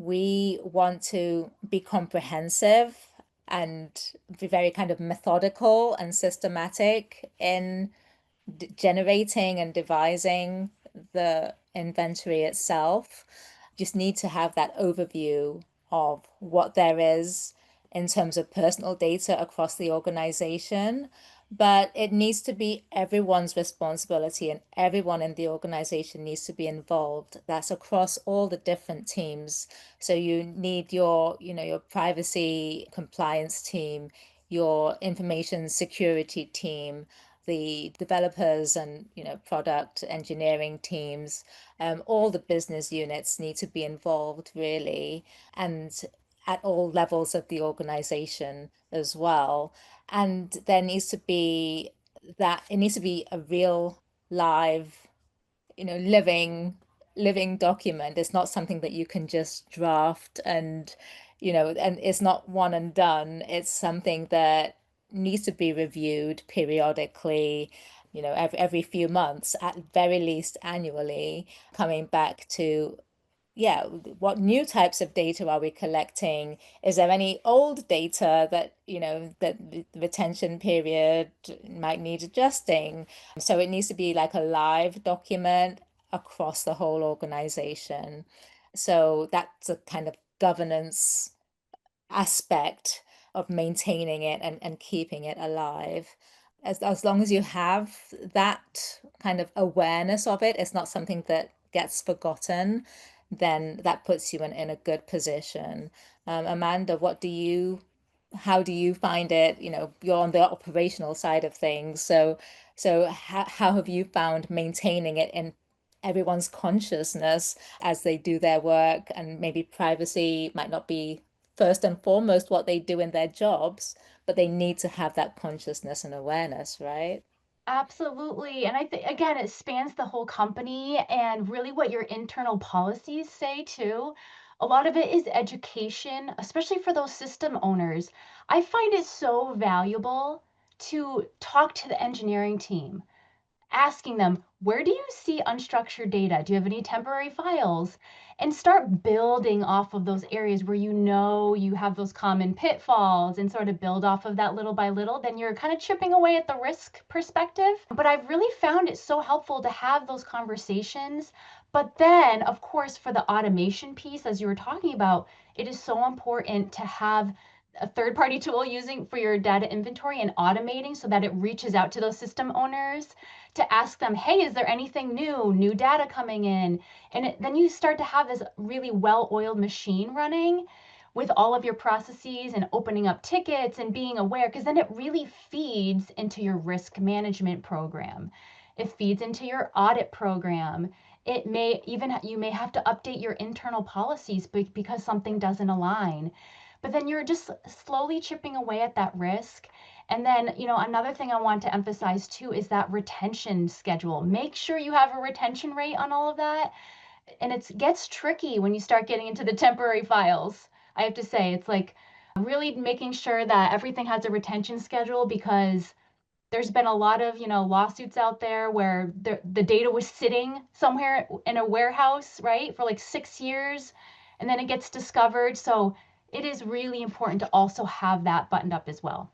we want to be comprehensive and be very kind of methodical and systematic in generating and devising the inventory itself. Just need to have that overview of what there is in terms of personal data across the organization. But it needs to be everyone's responsibility and everyone in the organization needs to be involved. That's across all the different teams. So you need your privacy compliance team, your information security team, the developers and product engineering teams, all the business units need to be involved really, and at all levels of the organization as well. And there needs to be that it needs to be a real live, living document. It's not something that you can just draft and it's not one and done. It's something that needs to be reviewed periodically, every few months, at very least annually, coming back to, yeah, what new types of data are we collecting? Is there any old data that the retention period might need adjusting? So it needs to be like a live document across the whole organization. So that's a kind of governance aspect of maintaining it and keeping it alive. As long as you have that kind of awareness of it, it's not something that gets forgotten, then that puts you in a good position. Amanda, how do you find it? You're on the operational side of things. So how have you found maintaining it in everyone's consciousness as they do their work, and maybe privacy might not be first and foremost what they do in their jobs, but they need to have that consciousness and awareness, right? Absolutely. And I think, again, it spans the whole company and really what your internal policies say too. A lot of it is education, especially for those system owners. I find it so valuable to talk to the engineering team, asking them, where do you see unstructured data? Do you have any temporary files? And start building off of those areas where you have those common pitfalls and sort of build off of that little by little. Then you're kind of chipping away at the risk perspective. But I've really found it so helpful to have those conversations. But then, of course, for the automation piece, as you were talking about, it is so important to have a third party tool using for your data inventory and automating so that it reaches out to those system owners to ask them, hey, is there anything new data coming in? And then you start to have this really well-oiled machine running with all of your processes and opening up tickets and being aware, because then it really feeds into your risk management program. It feeds into your audit program. It may even, you may have to update your internal policies because something doesn't align. But then you're just slowly chipping away at that risk. And then, another thing I want to emphasize too is that retention schedule. Make sure you have a retention rate on all of that. And it gets tricky when you start getting into the temporary files. I have to say, it's like really making sure that everything has a retention schedule, because there's been a lot of, lawsuits out there where the data was sitting somewhere in a warehouse, right, for like 6 years, and then it gets discovered. So it is really important to also have that buttoned up as well.